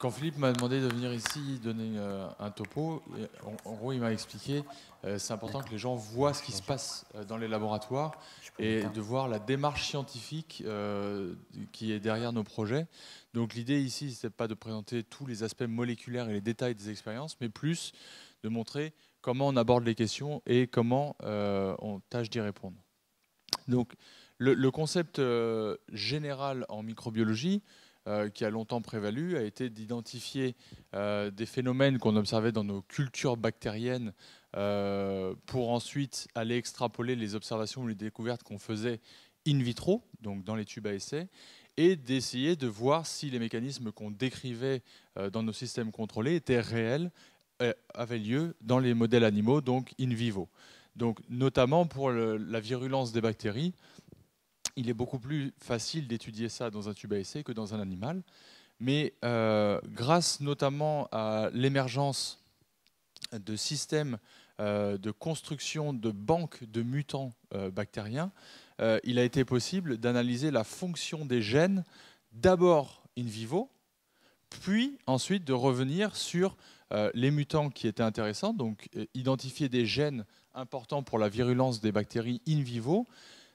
Quand Philippe m'a demandé de venir ici donner un topo, en gros, il m'a expliqué c'est important que les gens voient ce qui se passe dans les laboratoires et de voir la démarche scientifique qui est derrière nos projets. Donc l'idée ici, ce n'est pas de présenter tous les aspects moléculaires et les détails des expériences, mais plus de montrer comment on aborde les questions et comment on tâche d'y répondre. Donc le concept général en microbiologie, qui a longtemps prévalu, a été d'identifier des phénomènes qu'on observait dans nos cultures bactériennes pour ensuite aller extrapoler les observations ou les découvertes qu'on faisait in vitro, donc dans les tubes à essai, et d'essayer de voir si les mécanismes qu'on décrivait dans nos systèmes contrôlés étaient réels, avaient lieu dans les modèles animaux, donc in vivo. Donc, notamment pour la virulence des bactéries, il est beaucoup plus facile d'étudier ça dans un tube à essai que dans un animal. Mais grâce notamment à l'émergence de systèmes de construction de banques de mutants bactériens, il a été possible d'analyser la fonction des gènes d'abord in vivo, puis ensuite de revenir sur les mutants qui étaient intéressants, donc identifier des gènes importants pour la virulence des bactéries in vivo.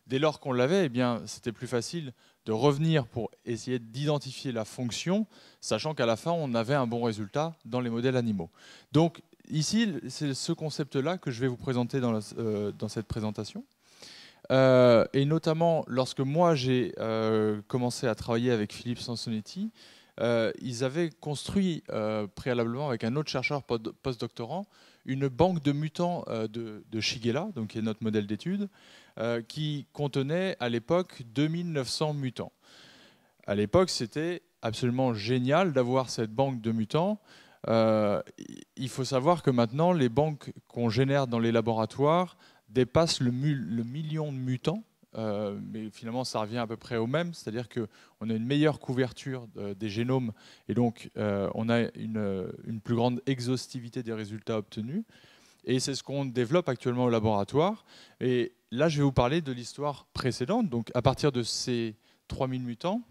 Dès lors qu'on l'avait, eh bien, c'était plus facile de revenir pour essayer d'identifier la fonction, sachant qu'à la fin, on avait un bon résultat dans les modèles animaux. Donc ici, c'est ce concept-là que je vais vous présenter dans cette présentation. Et notamment, lorsque moi, j'ai commencé à travailler avec Philippe Sansonetti, ils avaient construit préalablement avec un autre chercheur postdoctorant une banque de mutants de Shigella, donc qui est notre modèle d'étude, qui contenait à l'époque 2900 mutants. À l'époque, c'était absolument génial d'avoir cette banque de mutants. Il faut savoir que maintenant, les banques qu'on génère dans les laboratoires dépassent le million de mutants. Mais finalement, ça revient à peu près au même, c'est-à-dire qu'on a une meilleure couverture des génomes et donc on a une plus grande exhaustivité des résultats obtenus. Et c'est ce qu'on développe actuellement au laboratoire. Et là, je vais vous parler de l'histoire précédente, donc à partir de ces 3000 mutants.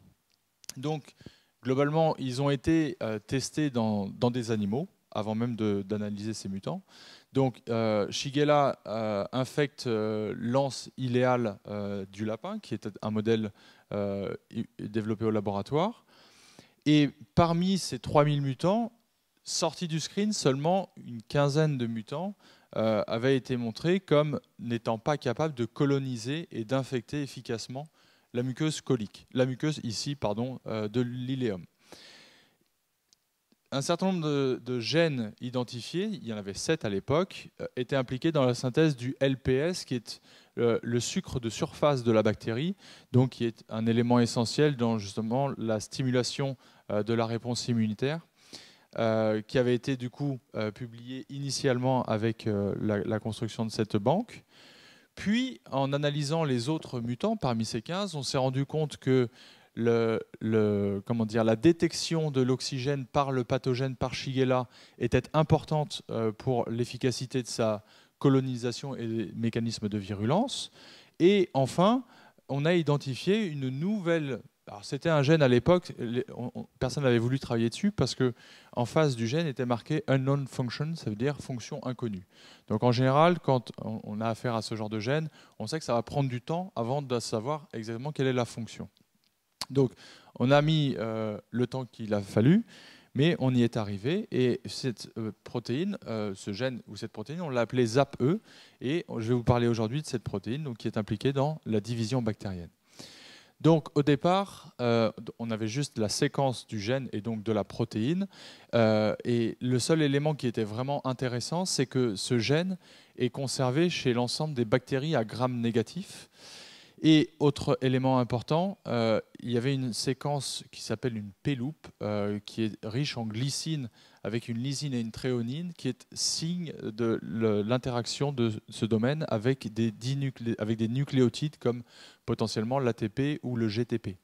Donc, globalement, ils ont été testés dans des animaux avant même d'analyser ces mutants. Donc, Shigella infecte l'anse iléale du lapin, qui était un modèle développé au laboratoire. Et parmi ces 3000 mutants, sortis du screen, seulement une quinzaine de mutants avaient été montrés comme n'étant pas capables de coloniser et d'infecter efficacement la muqueuse colique. La muqueuse ici, pardon, de l'iléum. Un certain nombre de gènes identifiés, il y en avait 7 à l'époque, étaient impliqués dans la synthèse du LPS, qui est le sucre de surface de la bactérie, donc qui est un élément essentiel dans justement la stimulation de la réponse immunitaire, qui avait été du coup publié initialement avec la construction de cette banque. Puis, en analysant les autres mutants parmi ces 15, on s'est rendu compte que la détection de l'oxygène par le pathogène par Shigella était importante pour l'efficacité de sa colonisation et des mécanismes de virulence. Et enfin, on a identifié une nouvelle... Alors, c'était un gène à l'époque, personne n'avait voulu travailler dessus parce qu'en face du gène était marqué unknown function, ça veut dire fonction inconnue. Donc en général, quand on a affaire à ce genre de gène, on sait que ça va prendre du temps avant de savoir exactement quelle est la fonction. Donc, on a mis le temps qu'il a fallu, mais on y est arrivé. Et cette protéine, ce gène ou cette protéine, on l'a appelée ZAPE. Et je vais vous parler aujourd'hui de cette protéine donc, qui est impliquée dans la division bactérienne. Donc, au départ, on avait juste la séquence du gène et donc de la protéine. Et le seul élément qui était vraiment intéressant, c'est que ce gène est conservé chez l'ensemble des bactéries à gram négatif. Et autre élément important, il y avait une séquence qui s'appelle une P-loop, qui est riche en glycine avec une lysine et une tréonine, qui est signe de l'interaction de ce domaine avec des nucléotides comme potentiellement l'ATP ou le GTP.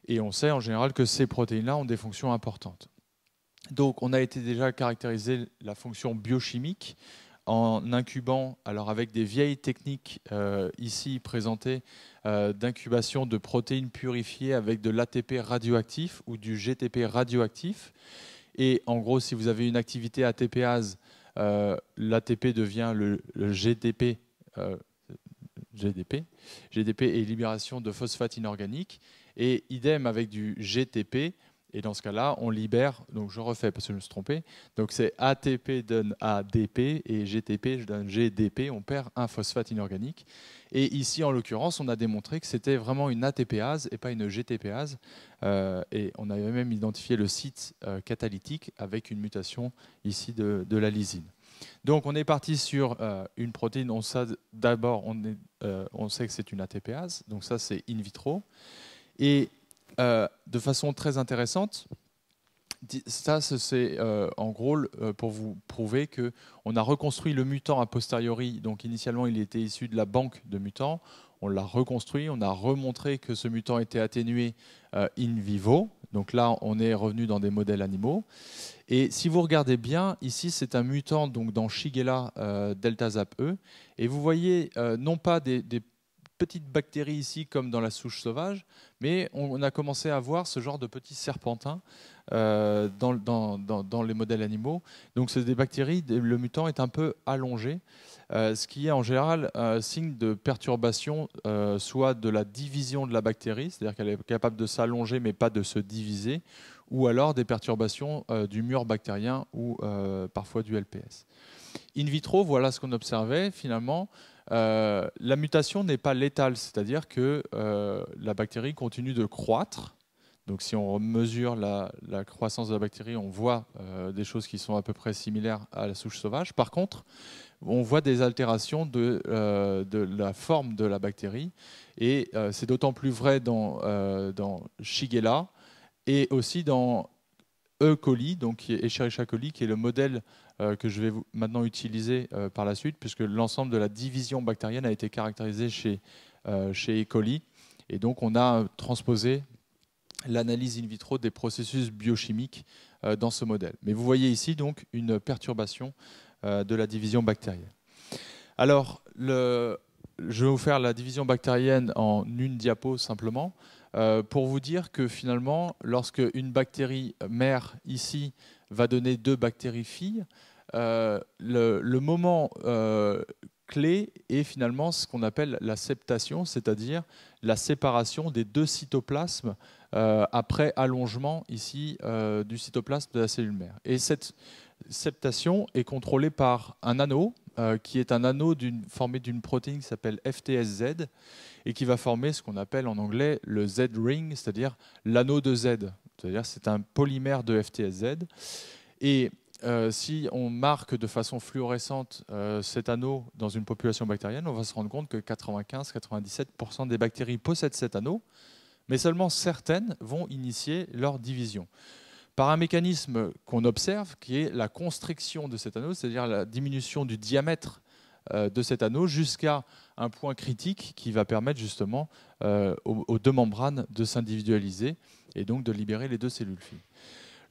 Et on sait en général que ces protéines-là ont des fonctions importantes. Donc on a été déjà caractériser la fonction biochimique en incubant, alors avec des vieilles techniques ici présentées, d'incubation de protéines purifiées avec de l'ATP radioactif ou du GTP radioactif. Et en gros, si vous avez une activité ATPase, l'ATP devient le GDP, GDP et libération de phosphate inorganique. Et idem avec du GTP. Et dans ce cas-là, on libère, donc je refais parce que je me suis trompé, donc c'est ATP donne ADP et GTP je donne GDP, on perd un phosphate inorganique. Et ici, en l'occurrence, on a démontré que c'était vraiment une ATPase et pas une GTPase. Et on avait même identifié le site catalytique avec une mutation ici de la lysine. Donc on est parti sur une protéine, d'abord on sait que c'est une ATPase, donc ça c'est in vitro. Et de façon très intéressante, ça c'est en gros pour vous prouver qu'on a reconstruit le mutant a posteriori. Donc initialement il était issu de la banque de mutants, on l'a reconstruit, on a remontré que ce mutant était atténué in vivo. Donc là on est revenu dans des modèles animaux. Et si vous regardez bien, ici c'est un mutant donc dans Shigella delta ZAP-E. Et vous voyez non pas des petites bactéries ici comme dans la souche sauvage, mais on a commencé à voir ce genre de petits serpentins dans les modèles animaux. Donc c'est des bactéries, le mutant est un peu allongé, ce qui est en général signe de perturbation, soit de la division de la bactérie, c'est-à-dire qu'elle est capable de s'allonger mais pas de se diviser, ou alors des perturbations du mur bactérien ou parfois du LPS. In vitro, voilà ce qu'on observait finalement. La mutation n'est pas létale, c'est-à-dire que la bactérie continue de croître. Donc si on mesure la croissance de la bactérie, on voit des choses qui sont à peu près similaires à la souche sauvage. Par contre, on voit des altérations de la forme de la bactérie. Et c'est d'autant plus vrai dans Shigella et aussi dans E. coli, donc Escherichia coli, qui est le modèle que je vais maintenant utiliser par la suite, puisque l'ensemble de la division bactérienne a été caractérisé chez E. coli. Et donc, on a transposé l'analyse in vitro des processus biochimiques dans ce modèle. Mais vous voyez ici donc une perturbation de la division bactérienne. Alors, je vais vous faire la division bactérienne en une diapo simplement. Pour vous dire que finalement, lorsque une bactérie mère ici va donner 2 bactéries filles, le moment clé est finalement ce qu'on appelle la septation, c'est-à-dire la séparation des 2 cytoplasmes après allongement ici du cytoplasme de la cellule mère. Et cette septation est contrôlée par un anneau qui est un anneau formé d'une protéine qui s'appelle FTSZ et qui va former ce qu'on appelle en anglais le Z-ring, c'est-à-dire l'anneau de Z. C'est-à-dire c'est un polymère de FTSZ. Et si on marque de façon fluorescente cet anneau dans une population bactérienne, on va se rendre compte que 95-97% des bactéries possèdent cet anneau, mais seulement certaines vont initier leur division. Par un mécanisme qu'on observe, qui est la constriction de cet anneau, c'est-à-dire la diminution du diamètre de cet anneau jusqu'à un point critique qui va permettre justement aux 2 membranes de s'individualiser et donc de libérer les 2 cellules filles.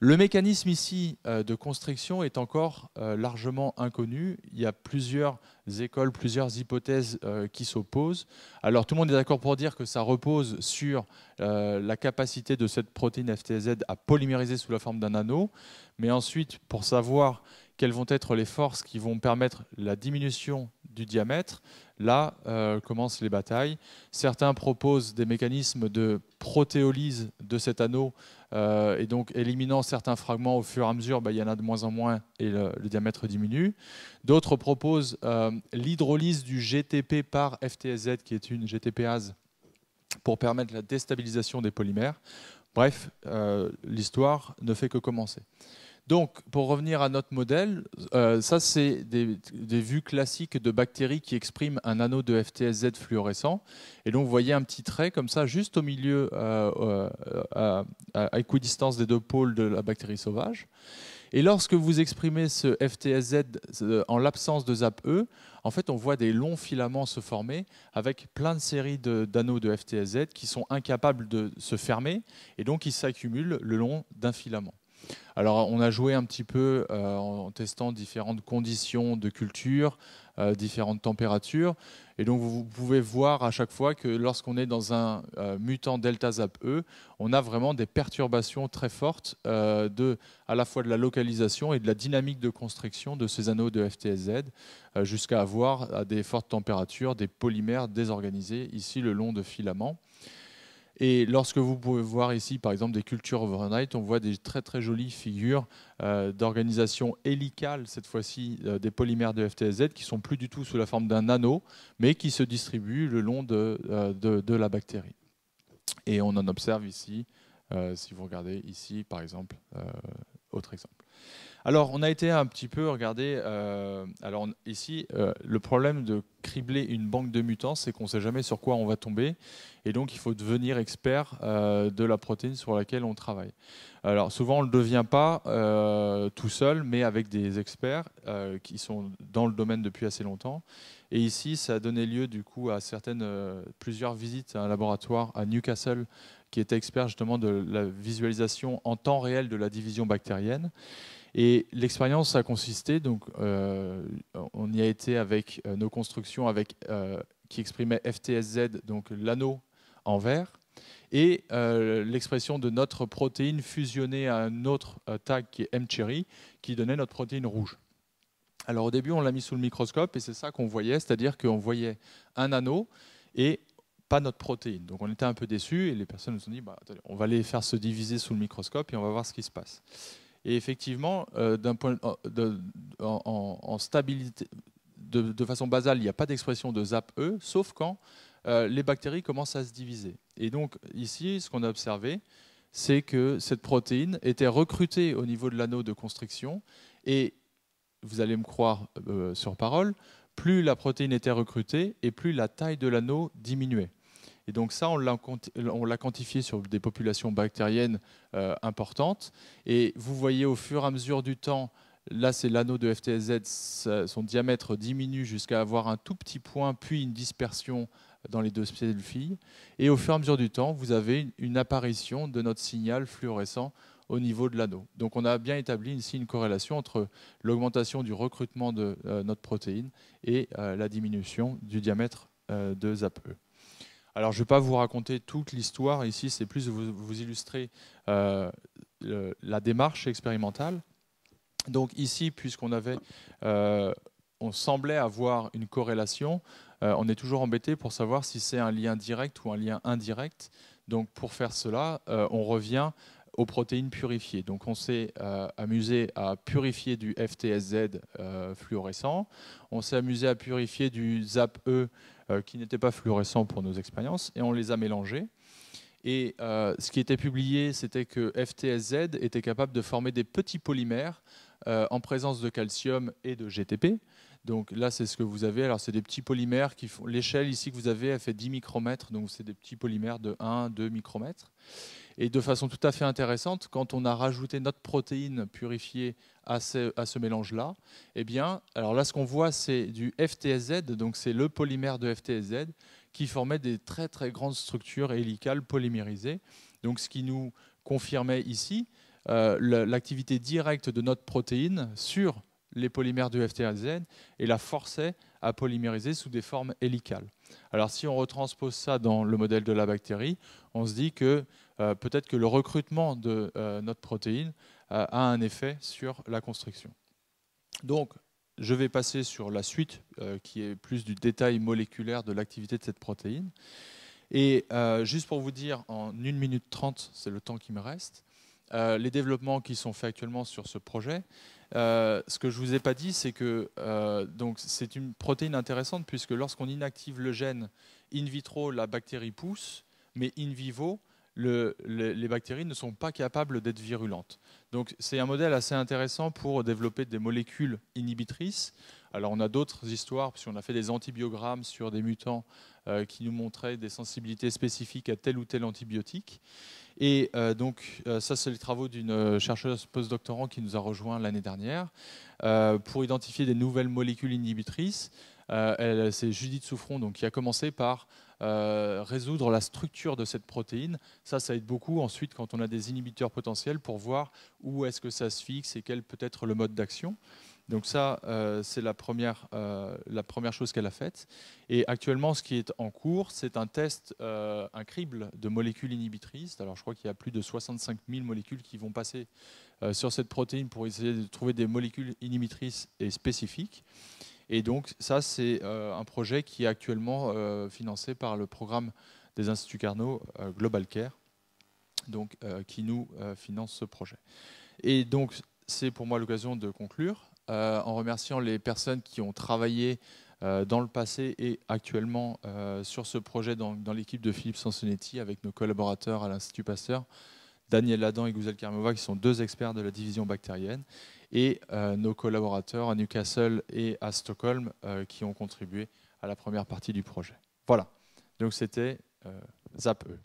Le mécanisme ici de constriction est encore largement inconnu. Il y a plusieurs écoles, plusieurs hypothèses qui s'opposent. Alors tout le monde est d'accord pour dire que ça repose sur la capacité de cette protéine FTZ à polymériser sous la forme d'un anneau. Mais ensuite, pour savoir quelles vont être les forces qui vont permettre la diminution du diamètre, là commencent les batailles. Certains proposent des mécanismes de protéolyse de cet anneau et donc éliminant certains fragments au fur et à mesure, il y en a de moins en moins et le diamètre diminue. D'autres proposent l'hydrolyse du GTP par FTSZ, qui est une GTPase, pour permettre la déstabilisation des polymères. Bref, l'histoire ne fait que commencer. Donc, pour revenir à notre modèle, ça c'est des vues classiques de bactéries qui expriment un anneau de FTSZ fluorescent. Et donc, vous voyez un petit trait comme ça, juste au milieu, à équidistance des 2 pôles de la bactérie sauvage. Et lorsque vous exprimez ce FTSZ en l'absence de ZAP-E, en fait, on voit des longs filaments se former avec plein de séries d'anneaux de FTSZ qui sont incapables de se fermer et donc qui s'accumulent le long d'un filament. Alors, on a joué un petit peu en testant différentes conditions de culture, différentes températures. Et donc, vous pouvez voir à chaque fois que lorsqu'on est dans un mutant delta ZAP-E, on a vraiment des perturbations très fortes à la fois de la localisation et de la dynamique de construction de ces anneaux de FTSZ, jusqu'à avoir à des fortes températures des polymères désorganisés ici le long de filaments. Et lorsque vous pouvez voir ici, par exemple, des cultures overnight, on voit des très très jolies figures d'organisation hélicale, cette fois-ci des polymères de FTSZ, qui sont plus du tout sous la forme d'un anneau, mais qui se distribuent le long de la bactérie. Et on en observe ici, si vous regardez ici, par exemple, autre exemple. Alors, on a été un petit peu regarder. Alors ici, le problème de cribler une banque de mutants, c'est qu'on ne sait jamais sur quoi on va tomber, et donc il faut devenir expert de la protéine sur laquelle on travaille. Alors souvent, on ne le devient pas tout seul, mais avec des experts qui sont dans le domaine depuis assez longtemps. Et ici, ça a donné lieu du coup à plusieurs visites à un laboratoire à Newcastle qui était expert justement de la visualisation en temps réel de la division bactérienne. Et l'expérience a consisté, donc, on y a été avec nos constructions qui exprimaient FTSZ, donc l'anneau en vert, et l'expression de notre protéine fusionnée à un autre tag qui est mCherry, qui donnait notre protéine rouge. Alors au début, on l'a mis sous le microscope et c'est ça qu'on voyait, c'est-à-dire qu'on voyait un anneau et pas notre protéine. Donc on était un peu déçus et les personnes nous ont dit, attendez, on va les faire se diviser sous le microscope et on va voir ce qui se passe. Et effectivement, en stabilité, de façon basale, il n'y a pas d'expression de ZAP-E, sauf quand les bactéries commencent à se diviser. Et donc ici, ce qu'on a observé, c'est que cette protéine était recrutée au niveau de l'anneau de constriction. Et vous allez me croire sur parole, plus la protéine était recrutée et plus la taille de l'anneau diminuait. Et donc ça, on l'a quantifié sur des populations bactériennes importantes. Et vous voyez au fur et à mesure du temps, là c'est l'anneau de FTSZ, son diamètre diminue jusqu'à avoir un tout petit point, puis une dispersion dans les deux cellules filles. Et au fur et à mesure du temps, vous avez une apparition de notre signal fluorescent au niveau de l'anneau. Donc on a bien établi ici une corrélation entre l'augmentation du recrutement de notre protéine et la diminution du diamètre de ZAP-E. Alors, je ne vais pas vous raconter toute l'histoire ici, c'est plus vous illustrer la démarche expérimentale. Donc ici, puisqu'on on semblait avoir une corrélation, on est toujours embêté pour savoir si c'est un lien direct ou un lien indirect. Donc pour faire cela, on revient aux protéines purifiées. Donc on s'est amusé à purifier du FTSZ fluorescent, on s'est amusé à purifier du ZAP-E qui n'était pas fluorescent pour nos expériences, et on les a mélangés. Et ce qui était publié, c'était que FTSZ était capable de former des petits polymères en présence de calcium et de GTP. Donc là, c'est ce que vous avez. Alors, c'est des petits polymères qui font. L'échelle ici que vous avez, elle fait 10 micromètres. Donc, c'est des petits polymères de 1-2 micromètres. Et de façon tout à fait intéressante, quand on a rajouté notre protéine purifiée à ce mélange-là, eh bien, alors là, ce qu'on voit, c'est du FTSZ. Donc, c'est le polymère de FTSZ qui formait des très, très grandes structures hélicales polymérisées. Donc, ce qui nous confirmait ici l'activité directe de notre protéine sur les polymères de FTSZ et la forçait à polymériser sous des formes hélicales. Alors si on retranspose ça dans le modèle de la bactérie, on se dit que peut-être que le recrutement de notre protéine a un effet sur la construction. Donc je vais passer sur la suite qui est plus du détail moléculaire de l'activité de cette protéine. Et juste pour vous dire, en 1 minute 30, c'est le temps qui me reste, les développements qui sont faits actuellement sur ce projet. Ce que je ne vous ai pas dit, c'est que c'est une protéine intéressante puisque lorsqu'on inactive le gène in vitro, la bactérie pousse, mais in vivo, les bactéries ne sont pas capables d'être virulentes. Donc c'est un modèle assez intéressant pour développer des molécules inhibitrices. Alors on a d'autres histoires, puisqu'on a fait des antibiogrammes sur des mutants qui nous montraient des sensibilités spécifiques à tel ou tel antibiotique. Et ça, c'est les travaux d'une chercheuse postdoctorant qui nous a rejoint l'année dernière pour identifier des nouvelles molécules inhibitrices. C'est Judith Souffron qui a commencé par résoudre la structure de cette protéine. Ça aide beaucoup ensuite quand on a des inhibiteurs potentiels pour voir où est-ce que ça se fixe et quel peut être le mode d'action. Donc ça, c'est la première chose qu'elle a faite. Et actuellement, ce qui est en cours, c'est un test, un crible de molécules inhibitrices. Alors je crois qu'il y a plus de 65 000 molécules qui vont passer sur cette protéine pour essayer de trouver des molécules inhibitrices et spécifiques. Et donc ça, c'est un projet qui est actuellement financé par le programme des Instituts Carnot Global Care, donc, qui nous finance ce projet. Et donc, c'est pour moi l'occasion de conclure en remerciant les personnes qui ont travaillé dans le passé et actuellement sur ce projet dans l'équipe de Philippe Sansonetti avec nos collaborateurs à l'Institut Pasteur, Daniel Ladan et Gouzel Karmova, qui sont 2 experts de la division bactérienne, et nos collaborateurs à Newcastle et à Stockholm qui ont contribué à la première partie du projet. Voilà, donc c'était ZAP-E.